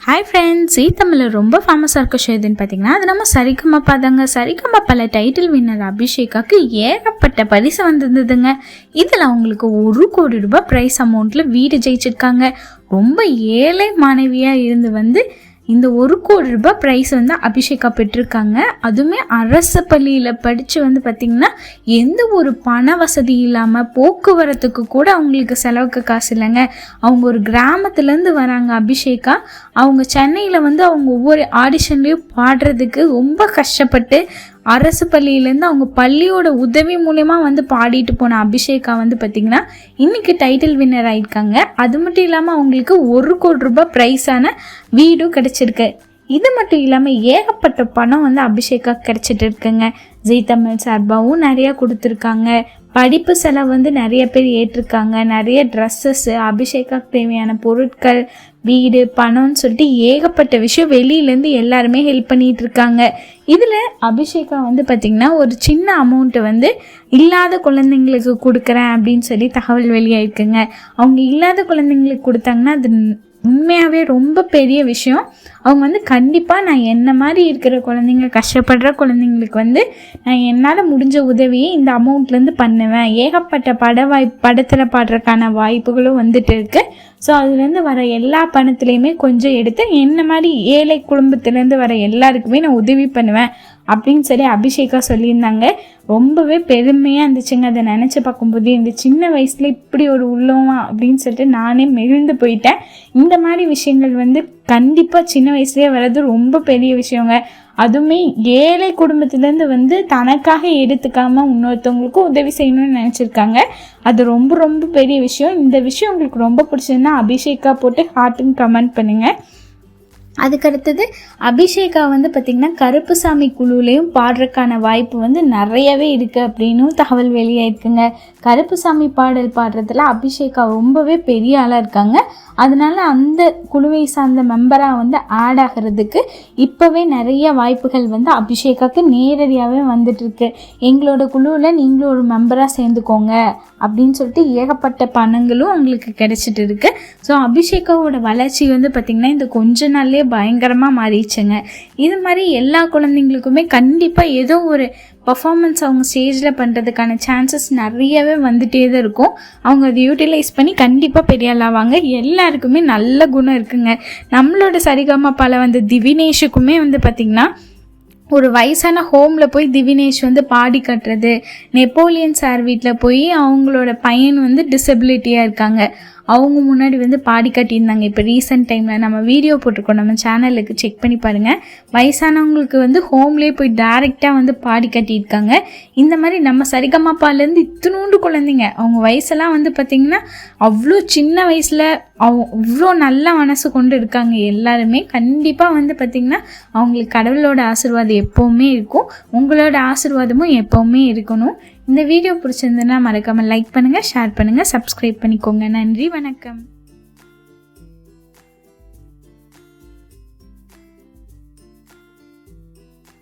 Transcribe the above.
Hi friends, தமிழில் ரொம்ப ஃபேமஸாக இருக்க ஷோ எதுன்னு பார்த்தீங்கன்னா அது நம்ம சரிகமப்பா தாங்க. சரிகமப்பால டைட்டில் வின்னர் அபிஷேகாவுக்கு ஏகப்பட்ட பரிசு வந்திருந்ததுங்க. இதில் அவங்களுக்கு 1 கோடி ரூபாய் ப்ரைஸ் அமௌண்ட்டில் வீடு ஜெயிச்சிருக்காங்க. ரொம்ப ஏழை மாணவியாக இருந்து இந்த 1 கோடி ரூபாய் ப்ரைஸ் அபிஷேகா பெற்றிருக்காங்க. அதுவுமே அரசு பள்ளியில் படித்து பார்த்திங்கன்னா எந்த ஒரு பண வசதி இல்லாமல் போக்குவரத்துக்கு கூட அவங்களுக்கு செலவுக்கு காசு இல்லைங்க. அவங்க ஒரு கிராமத்துலேருந்து வராங்க அபிஷேகா. அவங்க சென்னையில் அவங்க ஒவ்வொரு ஆடிஷன்லேயும் பாடுறதுக்கு ரொம்ப கஷ்டப்பட்டு அரசு பள்ளியிலேருந்து அவங்க பள்ளியோட உதவி மூலயமா பாடிட்டு போன அபிஷேகா பார்த்திங்கன்னா இன்றைக்கி டைட்டில் வின்னர் ஆகியிருக்காங்க. அது மட்டும் இல்லாமல் அவங்களுக்கு 1 கோடி ரூபாய் ப்ரைஸான வீடும் கிடச்சிருக்கு. இது மட்டும் இல்லாமல் ஏகப்பட்ட பணம் அபிஷேகா கிடச்சிட்டு இருக்குங்க. ஜீ தமிழ் சார்பாகவும் நிறையா கொடுத்துருக்காங்க. படிப்பு செலவு நிறைய பேர் ஏற்றிருக்காங்க. நிறைய ட்ரெஸ்ஸஸ்ஸு, அபிஷேகாவுக்கு தேவையான பொருட்கள், வீடு, பணம்னு சொல்லிட்டு ஏகப்பட்ட விஷயம் வெளியிலேருந்து எல்லாருமே ஹெல்ப் பண்ணிகிட்டு இருக்காங்க. இதில் அபிஷேகா பார்த்திங்கன்னா ஒரு சின்ன அமௌண்ட்டை இல்லாத குழந்தைங்களுக்கு கொடுக்குறேன் அப்படின்னு சொல்லி தகவல் வெளியாயிருக்குங்க. அவங்க இல்லாத குழந்தைங்களுக்கு கொடுத்தாங்கன்னா அது உண்மையாகவே ரொம்ப பெரிய விஷயம். அவங்க கண்டிப்பாக நான் என்ன மாதிரி இருக்கிற குழந்தைங்க, கஷ்டப்படுற குழந்தைங்களுக்கு நான் என்னால் முடிஞ்ச உதவியை இந்த அமௌண்ட்லேருந்து பண்ணுவேன். ஏகப்பட்ட படத்தில் பாடுறதுக்கான வாய்ப்புகளும் இருக்குது. ஸோ அதுலேருந்து வர எல்லா பணத்துலேயுமே கொஞ்சம் எடுத்து என்ன மாதிரி ஏழை குடும்பத்துலேருந்து வர எல்லாருக்குமே நான் உதவி பண்ணுவேன் அப்படின்னு சொல்லி அபிஷேகா சொல்லியிருந்தாங்க. ரொம்பவே பெருமையாக இருந்துச்சுங்க. அதை நினச்சி பார்க்கும்போது இந்த சின்ன வயசில் இப்படி ஒரு உள்ளவா அப்படின்னு சொல்லிட்டு நானே மெழுந்து போயிட்டேன். இந்த மாதிரி விஷயங்கள் கண்டிப்பாக சின்ன வயசுலேயே வர்றது ரொம்ப பெரிய விஷயங்க. அதுவுமே ஏழை குடும்பத்துலேருந்து தனக்காக எடுத்துக்காமல் இன்னொருத்தவங்களுக்கும் உதவி செய்யணும்னு நினச்சிருக்காங்க. அது ரொம்ப ரொம்ப பெரிய விஷயம். இந்த விஷயம் உங்களுக்கு ரொம்ப பிடிச்சதுன்னா அபிஷேகா போட்டு ஹார்ட்டுன்னு கமெண்ட் பண்ணுங்கள். அதுக்கடுத்தது அபிஷேகா பார்த்திங்கன்னா கருப்புசாமி குழுவிலையும் பாடுறதுக்கான வாய்ப்பு நிறையவே இருக்குது அப்படின்னு தகவல் வெளியாயிருக்குங்க. கருப்புசாமி பாடல் பாடுறதுல அபிஷேகா ரொம்பவே பெரிய ஆளாக இருக்காங்க. அதனால அந்த குழுவை சார்ந்த மெம்பராக ஆட் ஆகிறதுக்கு இப்போவே நிறைய வாய்ப்புகள் அபிஷேகாவுக்கு நேரடியாகவே வந்துட்டுருக்கு. எங்களோட குழுவில் நீங்களும் ஒரு மெம்பராக சேர்ந்துக்கோங்க அப்படின்னு சொல்லிட்டு ஏகப்பட்ட பணங்களும் அவங்களுக்கு கிடைச்சிட்டு இருக்கு. ஸோ அபிஷேகாவோட வளர்ச்சி பார்த்திங்கன்னா இந்த கொஞ்ச நாள்லேயே பயங்கரமாக மாறிடுச்சுங்க. இது மாதிரி எல்லா குழந்தைங்களுக்குமே கண்டிப்பாக ஏதோ ஒரு பர்ஃபார்மன்ஸ் அவங்க ஸ்டேஜில் பண்ணுறதுக்கான சான்சஸ் நிறையவே வந்துட்டே தான் இருக்கும். அவங்க அதை யூட்டிலைஸ் பண்ணி கண்டிப்பாக பெரிய ஆளாவாங்க. எல்லாருக்குமே நல்ல குணம் இருக்குங்க. நம்மளோட சரிகமப்பால திவினேஷுக்குமே பார்த்திங்கன்னா ஒரு வயசான ஹோமில் போய் திவினேஷ் பாடி கட்டுறது, நெப்போலியன் சார் வீட்டில் போய் அவங்களோட பையன் டிசபிலிட்டியாக இருக்காங்க, அவங்க முன்னாடி பாடி கட்டியிருந்தாங்க. இப்போ ரீசெண்ட் டைமில் நம்ம வீடியோ போட்டிருக்கோம், நம்ம சேனலுக்கு செக் பண்ணி பாருங்கள். வயசானவங்களுக்கு ஹோம்லேயே போய் டைரெக்டாக பாடி கட்டியிருக்காங்க. இந்த மாதிரி நம்ம சரிகமப்பாலேருந்து இத்தினூண்டு குழந்தைங்க, அவங்க வயசெல்லாம் பார்த்திங்கன்னா அவ்வளோ சின்ன வயசில் அவ்வளோ நல்ல மனசு கொண்டு இருக்காங்க எல்லாருமே. கண்டிப்பாக பார்த்திங்கன்னா அவங்களுக்கு கடவுளோட ஆசீர்வாதம் எப்போவுமே இருக்கும். உங்களோட ஆசீர்வாதமும் எப்போவுமே இருக்கணும். இந்த வீடியோ பிடிச்சிருந்துன்னா மறக்காமல் லைக் பண்ணுங்கள், ஷேர் பண்ணுங்கள், சப்ஸ்கிரைப் பண்ணிக்கோங்க. நன்றி, வணக்கம்.